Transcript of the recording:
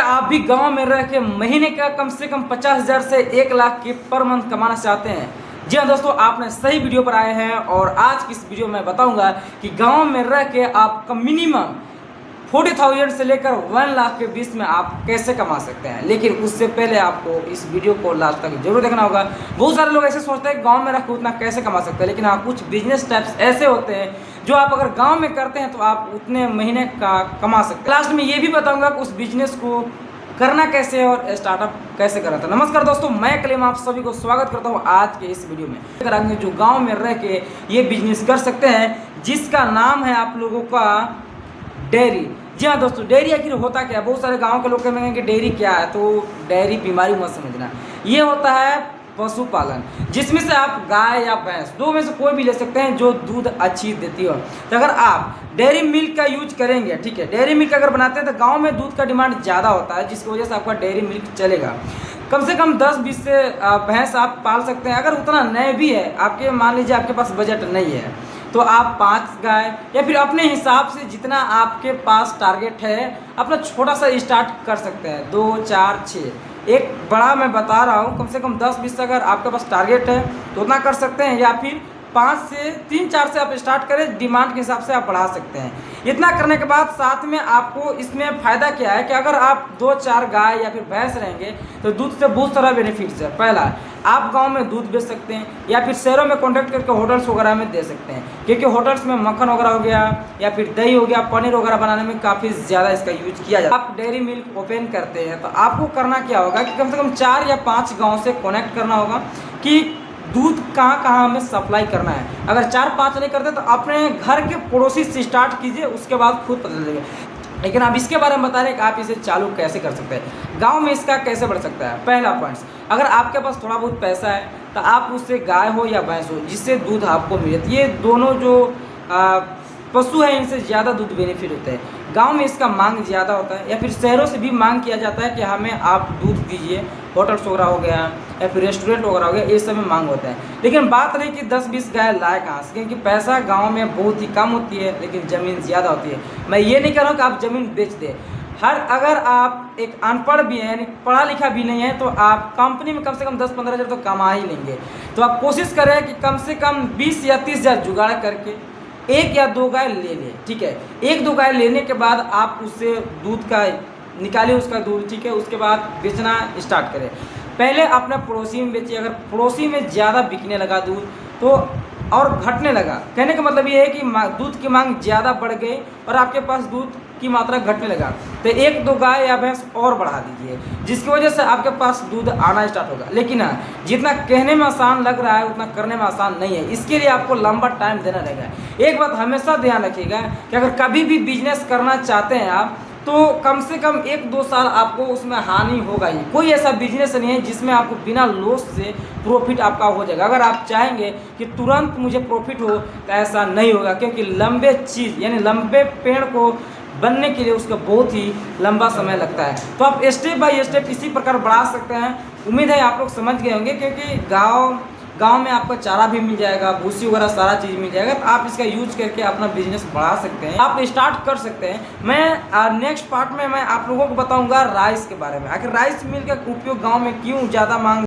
आप भी गांव में रह के महीने का कम से कम 50,000 से 1 लाख के पर मंथ कमाना चाहते हैं। जी हाँ दोस्तों, आपने सही वीडियो पर आए हैं और आज की इस वीडियो में बताऊंगा कि गांव में रह के आपका मिनिमम 40,000 से लेकर 1 लाख के बीच में आप कैसे कमा सकते हैं। लेकिन उससे पहले आपको इस वीडियो को लास्ट तक जरूर देखना होगा। बहुत सारे लोग ऐसे सोचते हैं गांव में रह के उतना कैसे कमा सकते हैं, लेकिन हाँ, कुछ बिजनेस टाइप्स ऐसे होते हैं जो आप अगर गांव में करते हैं तो आप उतने महीने का कमा सकते हैं। लास्ट में ये भी बताऊंगा कि उस बिजनेस को करना कैसे है और स्टार्टअप कैसे करा था। नमस्कार दोस्तों, मैं कलीम आप सभी को स्वागत करता हूँ आज के इस वीडियो में। अगर जो गांव में रह के ये बिजनेस कर सकते हैं जिसका नाम है आप लोगों का डेयरी। जी हाँ दोस्तों, डेयरी आखिर होता क्या है? बहुत सारे गांव के लोग कहेंगे कि डेयरी क्या है, तो डेयरी बीमारी मत समझना। ये होता है पशुपालन, जिसमें से आप गाय या भैंस दो में से कोई भी ले सकते हैं जो दूध अच्छी देती हो। तो अगर आप डेयरी मिल्क का यूज करेंगे, ठीक है, डेयरी मिल्क अगर बनाते हैं तो गांव में दूध का डिमांड ज़्यादा होता है, जिसकी वजह से आपका डेयरी मिल्क चलेगा। कम से कम 10-20 से भैंस आप पाल सकते हैं। अगर उतना नहीं भी है आपके, मान लीजिए आपके पास बजट नहीं है, तो आप 5 गाय या फिर अपने हिसाब से जितना आपके पास टारगेट है अपना छोटा सा स्टार्ट कर सकते हैं। 2, 4, 6 एक बड़ा मैं बता रहा हूँ, कम से कम 10-20 अगर आपके पास टारगेट है तो उतना कर सकते हैं, या फिर 5 से 3-4 से आप स्टार्ट करें, डिमांड के हिसाब से आप बढ़ा सकते हैं। इतना करने के बाद साथ में आपको इसमें फ़ायदा क्या है कि अगर आप 2-4 गाय या फिर भैंस रहेंगे तो दूध से बहुत सारा बेनिफिट्स है। पहला, आप गांव में दूध बेच सकते हैं या फिर शहरों में कॉन्टैक्ट करके होटल्स वगैरह में दे सकते हैं, क्योंकि होटल्स में मक्खन वगैरह हो गया या फिर दही हो गया, पनीर वगैरह बनाने में काफ़ी ज़्यादा इसका यूज किया जाता है। आप डेयरी मिल्क ओपन करते हैं तो आपको करना क्या होगा कि कम से कम 4 या 5 गाँव से कनेक्ट करना होगा कि दूध कहाँ कहाँ हमें सप्लाई करना है। अगर 4-5 नहीं करते तो अपने घर के पड़ोसी से स्टार्ट कीजिए, उसके बाद खुद पता चलेगा। लेकिन अब इसके बारे में बता रहे हैं कि आप इसे चालू कैसे कर सकते हैं, गांव में इसका कैसे बढ़ सकता है। पहला पॉइंट्स, अगर आपके पास थोड़ा बहुत पैसा है तो आप उससे गाय हो या भैंस हो जिससे दूध आपको मिले, तो ये दोनों जो पशु है इनसे ज़्यादा दूध बेनिफिट होता है। गांव में इसका मांग ज़्यादा होता है, या फिर शहरों से भी मांग किया जाता है कि हमें आप दूध दीजिए। होटल्स वगैरह हो गया या फिर रेस्टोरेंट वगैरह हो गया, ये सब में मांग होता है। लेकिन बात रही कि 10-20 गाय लाए कहाँ से, क्योंकि पैसा गांव में बहुत ही कम होती है लेकिन ज़मीन ज़्यादा होती है। मैं ये नहीं कह रहा हूँ कि आप ज़मीन बेच दें। अगर आप एक अनपढ़ भी हैं, यानी पढ़ा लिखा भी नहीं है, तो आप कंपनी में कम से कम 10-15 हज़ार तो कमा ही लेंगे। तो आप कोशिश करें कि कम से कम 20 या 30 हज़ार जुगाड़ करके 1 या 2 गाय ले लें, ठीक है। 1-2 गाय लेने के बाद आप उससे दूध का निकालिए, उसका दूध, ठीक है। उसके बाद बेचना स्टार्ट करें। पहले अपने पड़ोसी में बेचिए। अगर पड़ोसी में ज़्यादा बिकने लगा दूध तो और घटने लगा, कहने का मतलब ये है कि दूध की मांग ज़्यादा बढ़ गई और आपके पास दूध की मात्रा घटने लगा, तो 1-2 गाय या भैंस और बढ़ा दीजिए, जिसकी वजह से आपके पास दूध आना स्टार्ट होगा। लेकिन हाँ, जितना कहने में आसान लग रहा है उतना करने में आसान नहीं है। इसके लिए आपको लंबा टाइम देना रहेगा। एक बात हमेशा ध्यान रखिएगा कि अगर कभी भी बिजनेस करना चाहते हैं आप, तो कम से कम 1-2 साल आपको उसमें हानि होगा ही। कोई ऐसा बिजनेस नहीं है जिसमें आपको बिना लॉस से प्रॉफिट आपका हो जाएगा। अगर आप चाहेंगे कि तुरंत मुझे प्रॉफिट हो तो ऐसा नहीं होगा, क्योंकि लंबे चीज़ यानी लंबे पेड़ को बनने के लिए उसका बहुत ही लंबा समय लगता है। तो आप स्टेप बाय स्टेप इसी प्रकार बढ़ा सकते हैं। उम्मीद है आप लोग समझ गए होंगे, क्योंकि गांव में आपको चारा भी मिल जाएगा, भूसी वगैरह सारा चीज़ मिल जाएगा, तो आप इसका यूज करके अपना बिजनेस बढ़ा सकते हैं, आप स्टार्ट कर सकते हैं। मैं नेक्स्ट पार्ट में मैं आप लोगों को बताऊंगा राइस के बारे में। आखिर राइस मिल का उपयोग गांव में क्यों ज़्यादा मांग